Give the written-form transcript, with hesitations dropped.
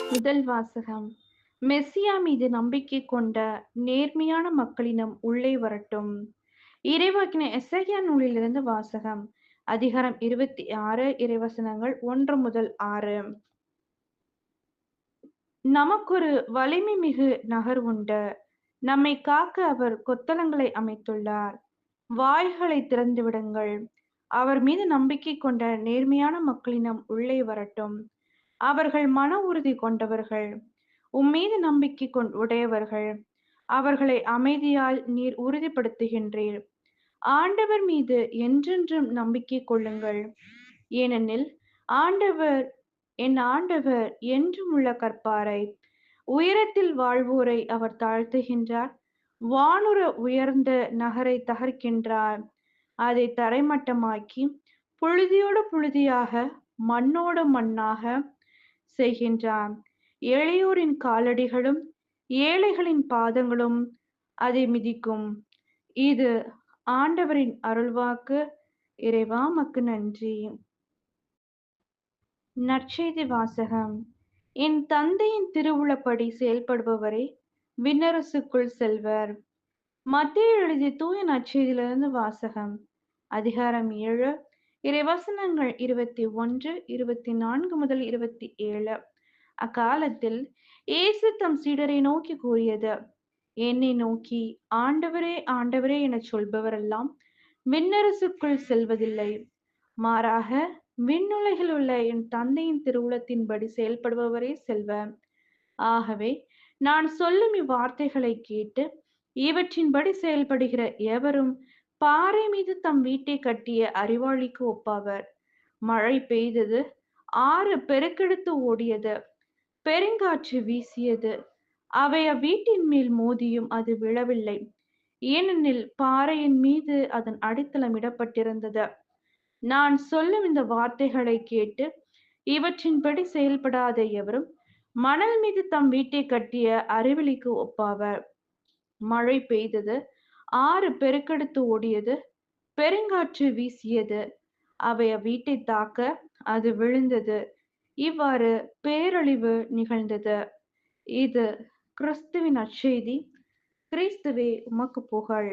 முதல் வாசகம். மெஸ்ஸியா மீது நம்பிக்கை கொண்ட நேர்மையான மக்களினம் உள்ளே வரட்டும். இறைவாக்கினர் எசேக்கியா நூலிலிருந்து வாசகம். அதிகாரம் 26, இறைவசனங்கள் 1 முதல் 6. நமக்கொரு வலிமை மிகு நகர் உண்டு. நம்மை காக்க அவர் கொத்தளங்களை அமைத்துள்ளார். வாய்களை திறந்து விடுங்கள். அவர் மீது நம்பிக்கை கொண்ட நேர்மையான மக்களினம் உள்ளே வரட்டும். அவர்கள் மன உறுதி கொண்டவர்கள். உம்மீது நம்பிக்கை உடையவர்கள். அவர்களை அமைதியால் நீர் உறுதிப்படுத்துகின்றீர். ஆண்டவர் மீது என்றென்றும் நம்பிக்கை கொள்ளுங்கள். ஏனெனில் என் ஆண்டவர் என்றும் உள்ள கற்பாரை. உயரத்தில் வாழ்வோரை அவர் தாழ்த்துகின்றார். வானுர உயர்ந்த நகரை தகர்க்கின்றார். அதை தரைமட்டமாக்கி புழுதியோடு புழுதியாக மண்ணோடு மண்ணாக செய்கின்றார். எளியோரின் காலடிகளும் ஏழைகளின் பாதங்களும் அதை மிதிக்கும். இது ஆண்டவரின் அருள்வாக்கு. இறைவா உமக்கு நன்றி. நற்செய்தி வாசகம். என் தந்தையின் திருவுளப்படி செயல்படுபவரே விண்ணரசுக்குள் செல்வர். மத்தேயு எழுதிய தூய நற்செய்தியிலிருந்து வாசகம். அதிகாரம் 7, இறைவசனங்கள் 21, 24 முதல் 27. அக்காலத்தில் இயேசு தம் சீடரை நோக்கி கூறியது: என்னை நோக்கி ஆண்டவரே ஆண்டவரே எனச் சொல்பவரெல்லாம் விண்ணரசுக்குள் செல்வதில்லை. மாறாக விண்ணுலகில் உள்ள என் தந்தையின் திருவுளத்தின்படி செயல்படுபவரே செல்வர். ஆகவே நான் சொல்லும் இவ்வார்த்தைகளை கேட்டு இவற்றின்படி செயல்படுகிற எவரும் பாறை மீது தம் வீட்டை கட்டிய அறிவாளிக்கு ஒப்பாவர். மழை பெய்தது, ஆறு பெருக்கெடுத்து ஓடியது, பெருங்காற்று வீசியது. அவை அவ்வீட்டின் மேல் மோதியும் அது விழவில்லை. ஏனெனில் பாறையின் மீது அதன் அடித்தளம் இடப்பட்டிருந்தது. நான் சொல்லும் இந்த வார்த்தைகளை கேட்டு இவற்றின்படி செயல்படாத எவரும் மணல் மீது தம் வீட்டை கட்டிய அறிவிலிக்கு ஒப்பாவர். மழை பெய்தது, ஆறு பெருக்கெடுத்து ஓடியது, பெருங்காற்று வீசியது. அவை அவ்வீட்டை தாக்க அது விழுந்தது. இவ்வாறு பேரழிவு நிகழ்ந்தது. இது கிறிஸ்துவின் நற்செய்தி. கிறிஸ்துவே உமக்கு புகழ்.